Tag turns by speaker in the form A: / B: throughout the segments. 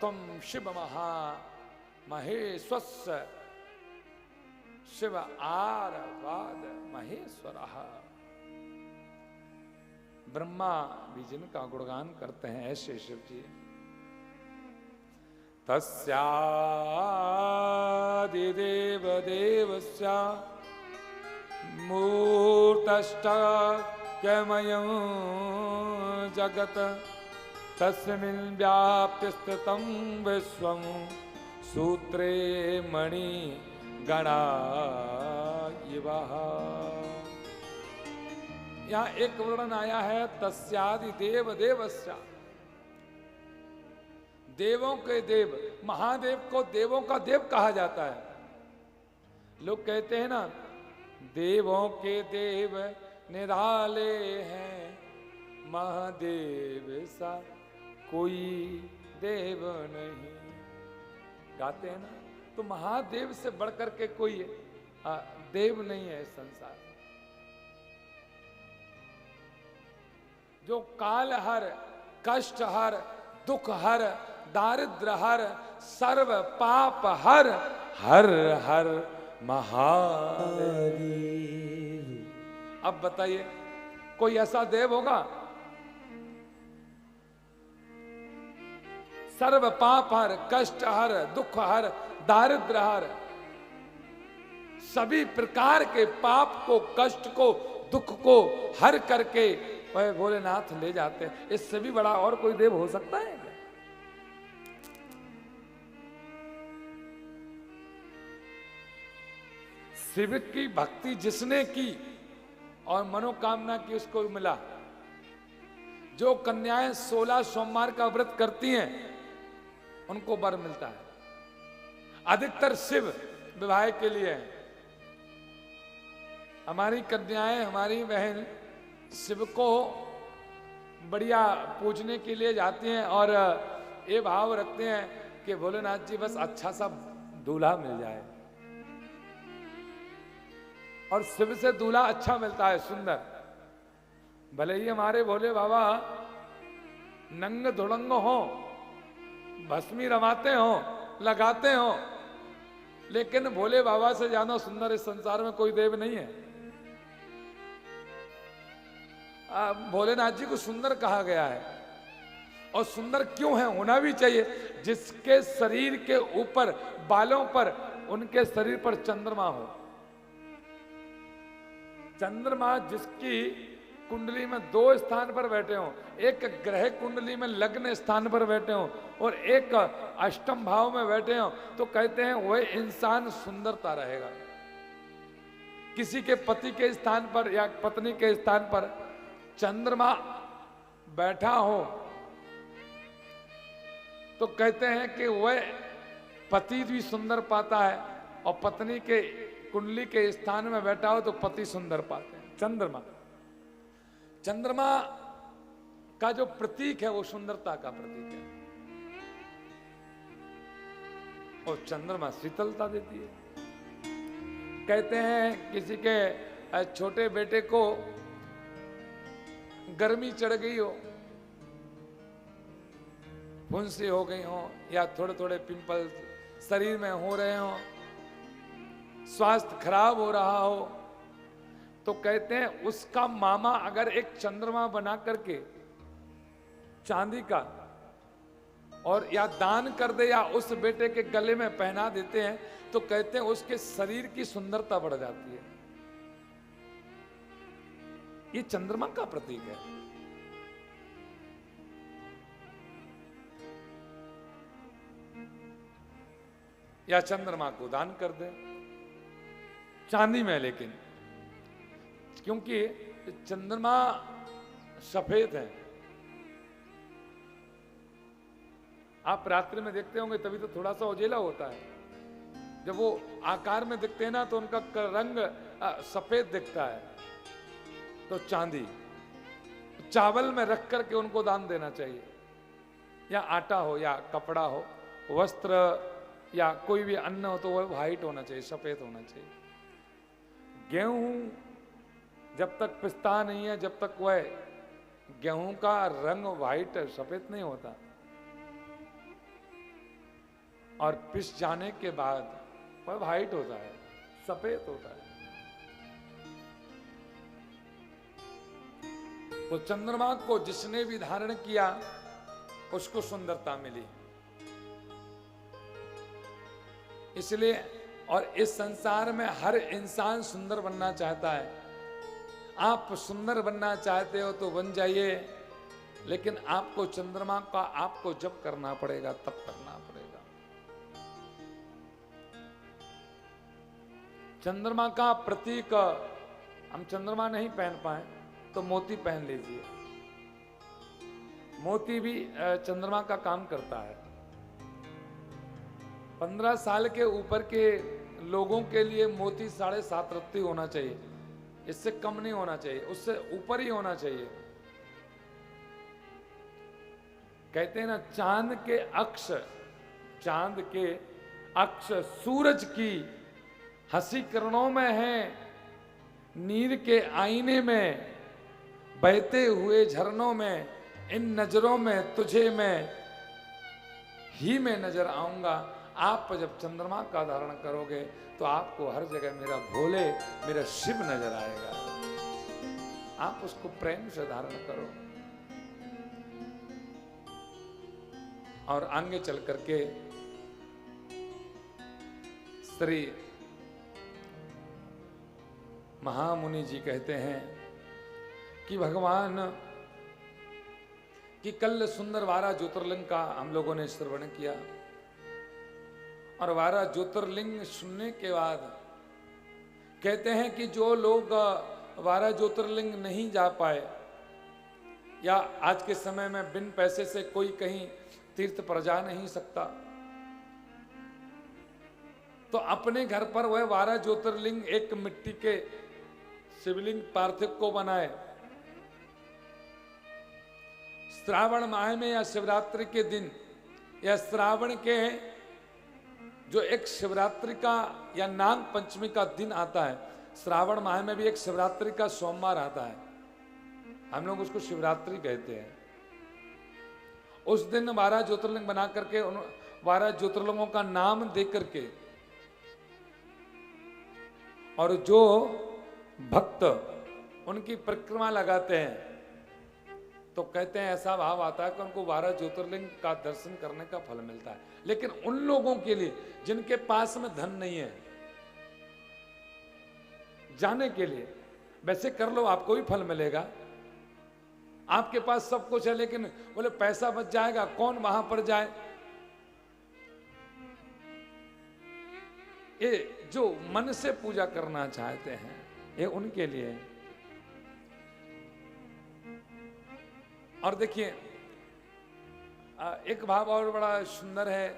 A: तुम शिव महेश्वस्य शिव आरवाद महेश्वर। ब्रह्मा भी जिनका गुणगान करते हैं ऐसे शिव जी। तस्यादिदेव देवस्य मूर्तष्टमयं जगत तस्मिन् व्याप्य स्थितं विश्वं सूत्रे मणि गणा इवः। यहाँ एक वर्णन आया है तस्यादि देव देवस्य, देवों के देव, महादेव को देवों का देव कहा जाता है। लोग कहते हैं ना देवों के देव निराले हैं, महादेव सा कोई देव नहीं, गाते हैं ना। तो महादेव से बढ़कर के कोई देव नहीं है संसार। जो काल हर, कष्ट हर, दुख हर, दारिद्र हर, सर्व पाप हर, हर हर महादेव। अब बताइए कोई ऐसा देव होगा? सर्व पाप हर, कष्ट हर, दुख हर, दारिद्र हर, सभी प्रकार के पाप को, कष्ट को, दुख को हर करके वह भोलेनाथ ले जाते हैं। इससे भी बड़ा और कोई देव हो सकता है क्या? शिव की भक्ति जिसने की और मनोकामना की उसको मिला। जो कन्याएं 16 सोमवार का व्रत करती हैं उनको वर मिलता है। अधिकतर शिव विवाह के लिए हैं। हमारी कन्याएं, हमारी बहन शिव को बढ़िया पूजने के लिए जाती हैं और ये भाव रखते हैं कि भोलेनाथ जी बस अच्छा सा दूल्हा मिल जाए। और शिव से दूल्हा अच्छा मिलता है, सुंदर। भले ही हमारे भोले बाबा नंग धुड़ंग हो, भस्मी रमाते हो, लगाते हो, लेकिन भोले बाबा से ज्यादा सुंदर इस संसार में कोई देव नहीं है। भोलेनाथ जी को सुंदर कहा गया है। और सुंदर क्यों है? होना भी चाहिए। जिसके शरीर के ऊपर, बालों पर, उनके शरीर पर चंद्रमा हो। चंद्रमा जिसकी कुंडली में 2 स्थान पर बैठे हो, एक ग्रह कुंडली में लग्न स्थान पर बैठे हो और एक अष्टम भाव में बैठे हो, तो कहते हैं वह इंसान सुंदरता रहेगा। किसी के पति के स्थान पर या पत्नी के स्थान पर चंद्रमा बैठा हो तो कहते हैं कि वह पति भी सुंदर पाता है, और पत्नी के कुंडली के स्थान में बैठा हो तो पति सुंदर पाते हैं। चंद्रमा का जो प्रतीक है वो सुंदरता का प्रतीक है। और चंद्रमा शीतलता देती है। कहते हैं किसी के छोटे बेटे को गर्मी चढ़ गई हो, फुंसी हो गई हो, या थोड़े थोड़े पिंपल शरीर में हो रहे हो, स्वास्थ्य खराब हो रहा हो, तो कहते हैं उसका मामा अगर एक चंद्रमा बना करके चांदी का और या दान कर दे या उस बेटे के गले में पहना देते हैं, तो कहते हैं उसके शरीर की सुंदरता बढ़ जाती है। ये चंद्रमा का प्रतीक है। या चंद्रमा को दान कर दे चांदी में, लेकिन क्योंकि चंद्रमा सफेद है। आप रात्रि में देखते होंगे तभी तो थोड़ा सा उजेला होता है। जब वो आकार में दिखते हैं ना तो उनका रंग सफेद दिखता है। तो चांदी, चावल में रख करके उनको दान देना चाहिए, या आटा हो या कपड़ा हो, वस्त्र या कोई भी अन्न हो तो वह व्हाइट होना चाहिए, सफेद होना चाहिए। गेहूं जब तक पिसता नहीं है, जब तक वह गेहूं का रंग व्हाइट सफेद नहीं होता। और पिस जाने के बाद वह वाइट होता है, सफेद होता है। तो चंद्रमा को जिसने भी धारण किया उसको सुंदरता मिली। इसलिए और इस संसार में हर इंसान सुंदर बनना चाहता है। आप सुंदर बनना चाहते हो तो बन जाइए, लेकिन आपको चंद्रमा का आपको जप करना पड़ेगा, तब करना पड़ेगा। चंद्रमा का प्रतीक, हम चंद्रमा नहीं पहन पाए तो मोती पहन लीजिए। मोती भी चंद्रमा का काम करता है। 15 साल के ऊपर के लोगों के लिए मोती 7.5 रत्ती होना चाहिए, इससे कम नहीं होना चाहिए, उससे ऊपर ही होना चाहिए। कहते हैं ना, चांद के अक्ष सूरज की हंसी किरणों में है, नीर के आईने में बहते हुए झरनों में, इन नजरों में तुझे मैं ही में नजर आऊंगा। आप जब चंद्रमा का धारण करोगे तो आपको हर जगह मेरा भोले, मेरा शिव नजर आएगा। आप उसको प्रेम से धारण करो और आगे चल करके श्री महामुनि जी कहते हैं कि भगवान कि कल सुंदर 12 ज्योतिर्लिंग का हम लोगों ने श्रवण किया, और 12 ज्योतिर्लिंग सुनने के बाद कहते हैं कि जो लोग 12 ज्योतिर्लिंग नहीं जा पाए, या आज के समय में बिन पैसे से कोई कहीं तीर्थ पर जा नहीं सकता, तो अपने घर पर वह 12 ज्योतिर्लिंग एक मिट्टी के शिवलिंग पार्थिव को बनाए। श्रावण माह में या शिवरात्रि के दिन या श्रावण के जो एक शिवरात्रि का या नाग पंचमी का दिन आता है, श्रावण माह में भी एक शिवरात्रि का सोमवार आता है, हम लोग उसको शिवरात्रि कहते हैं। उस दिन 12 ज्योतिर्लिंग बना करके उन 12 ज्योतिर्लिंगों का नाम दे करके, और जो भक्त उनकी परिक्रमा लगाते हैं तो कहते हैं ऐसा भाव आता है कि उनको 12 ज्योतिर्लिंग का दर्शन करने का फल मिलता है। लेकिन उन लोगों के लिए जिनके पास में धन नहीं है जाने के लिए, वैसे कर लो आपको भी फल मिलेगा। आपके पास सब कुछ है लेकिन बोले पैसा बच जाएगा, कौन वहां पर जाए। ये जो मन से पूजा करना चाहते हैं ये उनके लिए है। और देखिए एक भाव और बड़ा सुंदर है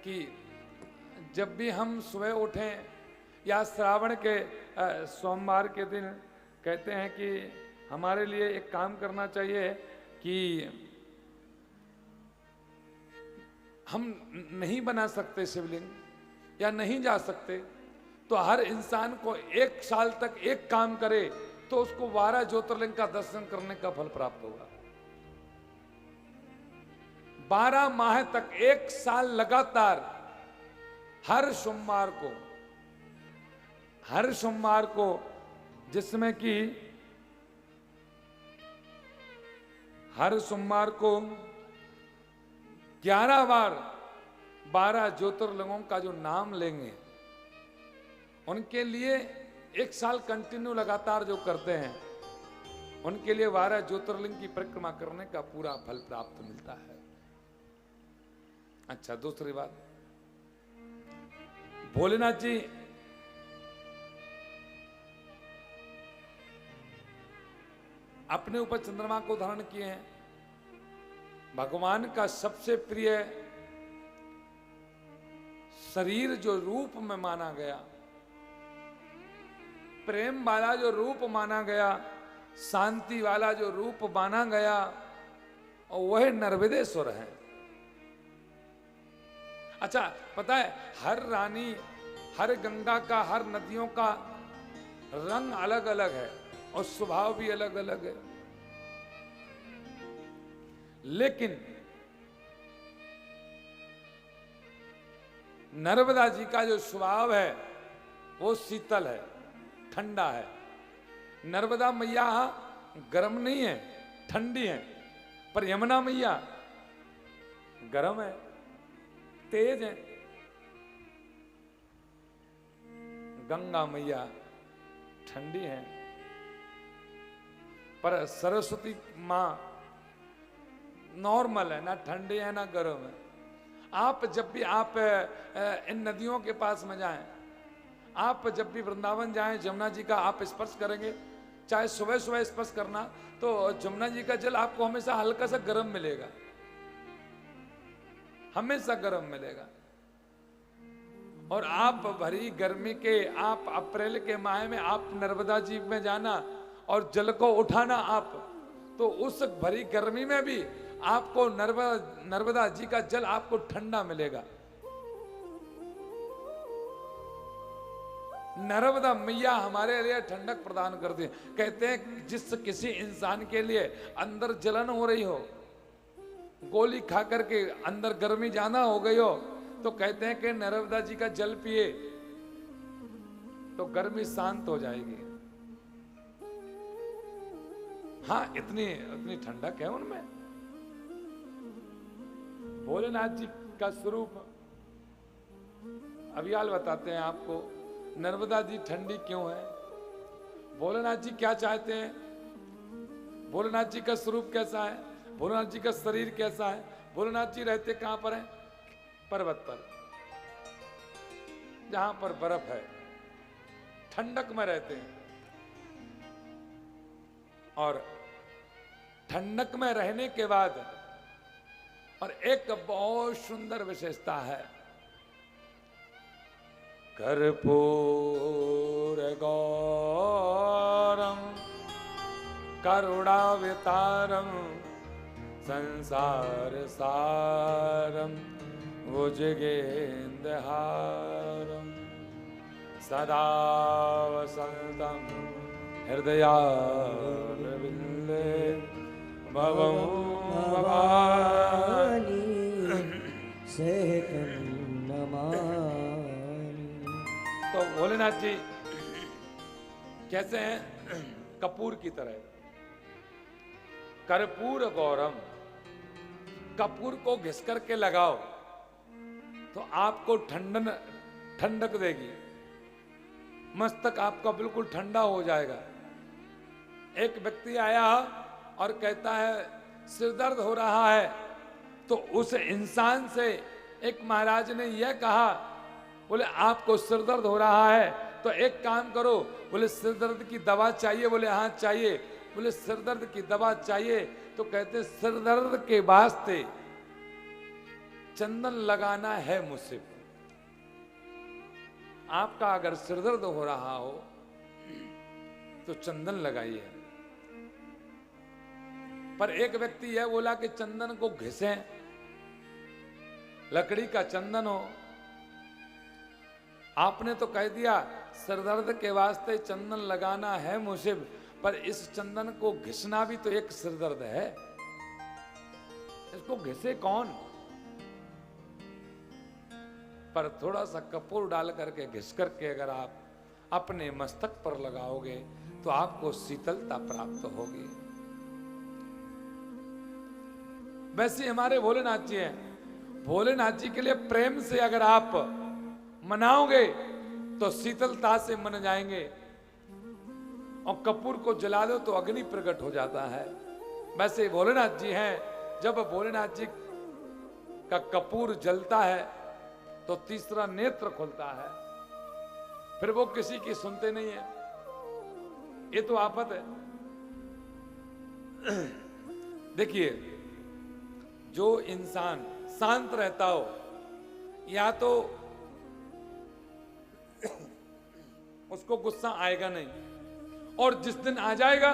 A: कि जब भी हम सुबह उठें या श्रावण के सोमवार के दिन कहते हैं कि हमारे लिए एक काम करना चाहिए कि हम नहीं बना सकते शिवलिंग या नहीं जा सकते, तो हर इंसान को 1 साल तक एक काम करे तो उसको 12 ज्योतिर्लिंग का दर्शन करने का फल प्राप्त होगा। 12 माह तक 1 साल लगातार हर सोमवार को जिसमें कि हर सोमवार को 11 बार 12 ज्योतिर्लिंगों का जो नाम लेंगे, उनके लिए 1 साल कंटिन्यू लगातार जो करते हैं उनके लिए 12 ज्योतिर्लिंग की परिक्रमा करने का पूरा फल प्राप्त मिलता है। अच्छा, दूसरी बात, भोलेनाथ जी अपने ऊपर चंद्रमा को धारण किए हैं। भगवान का सबसे प्रिय शरीर जो रूप में माना गया, प्रेम वाला जो रूप माना गया, शांति वाला जो रूप माना गया, और वह नर्मदेश्वर है। अच्छा, पता है हर रानी, हर गंगा का, हर नदियों का रंग अलग अलग है और स्वभाव भी अलग अलग है, लेकिन नर्मदा जी का जो स्वभाव है वो शीतल है, ठंडा है। नर्मदा मैया गर्म नहीं है, ठंडी है। पर यमुना मैया गर्म है, तेज है। गंगा मैया ठंडी है। पर सरस्वती मां नॉर्मल है, ना ठंडी है ना गर्म है। आप जब भी आप इन नदियों के पास में जाएं, आप जब भी वृंदावन जाएं, जमुना जी का आप स्पर्श करेंगे, चाहे सुबह सुबह स्पर्श करना, तो जमुना जी का जल आपको हमेशा हल्का सा गर्म मिलेगा, हमेशा गर्म मिलेगा। और आप भरी गर्मी के, आप अप्रैल के माह में आप नर्मदा जी में जाना और जल को उठाना आप, तो उस भरी गर्मी में भी आपको नर्मदा जी का जल आपको ठंडा मिलेगा। नर्मदा मैया हमारे लिए ठंडक प्रदान करती है। कहते हैं जिस किसी इंसान के लिए अंदर जलन हो रही हो, गोली खा करके अंदर गर्मी ज्यादा हो गई हो, तो कहते हैं कि नर्मदा जी का जल पिए तो गर्मी शांत हो जाएगी। हाँ, इतनी ठंडक है उनमें। भोलेनाथ जी का स्वरूप अभियाल बताते हैं आपको। नर्मदा जी ठंडी क्यों है, भोलेनाथ जी क्या चाहते हैं, भोलेनाथ जी का स्वरूप कैसा है, भोलेनाथ जी का शरीर कैसा है। भोलेनाथ जी रहते कहां पर हैं? पर्वत पर, जहां पर बर्फ है, ठंडक में रहते हैं। और ठंडक में रहने के बाद और एक बहुत सुंदर विशेषता है, कर्पूर गौरम करुणावतारम संसार सारम भुजगेन्द्रहारम सदा वसंतम हृदयारविंदे भवं भवानी
B: सहकं नमामि।
A: तो भोलेनाथ जी कैसे हैं? कपूर की तरह। कर्पूर गौरम, कपूर को घिस करके लगाओ तो आपको ठंडक देगी, मस्तक आपका बिल्कुल ठंडा हो जाएगा। एक व्यक्ति आया और कहता है सिर दर्द हो रहा है, तो उस इंसान से एक महाराज ने यह कहा, बोले आपको सिर दर्द हो रहा है तो एक काम करो, बोले सिर दर्द की दवा चाहिए, बोले हाँ चाहिए, बोले सिर दर्द की दवा चाहिए, तो कहते सिर दर्द के वास्ते चंदन लगाना है मुझसे। आपका अगर सिर दर्द हो रहा हो तो चंदन लगाइए। पर एक व्यक्ति यह बोला कि चंदन को घिसें, लकड़ी का चंदन हो। आपने तो कह दिया सिर दर्द के वास्ते चंदन लगाना है मुझे, पर इस चंदन को घिसना भी तो एक सिर दर्द है, इसको घिसे कौन? पर थोड़ा सा कपूर डाल करके घिस करके अगर आप अपने मस्तक पर लगाओगे तो आपको शीतलता प्राप्त होगी। वैसे हमारे भोलेनाथ जी हैं, भोलेनाथ जी के लिए प्रेम से अगर आप मनाओगे तो शीतलता से मन जाएंगे, और कपूर को जला दो तो अग्नि प्रकट हो जाता है। वैसे भोलेनाथ जी हैं, जब भोलेनाथ जी का कपूर जलता है तो तीसरा नेत्र खुलता है, फिर वो किसी की सुनते नहीं है। ये तो आफत है। देखिए, जो इंसान शांत रहता हो, या तो उसको गुस्सा आएगा नहीं, और जिस दिन आ जाएगा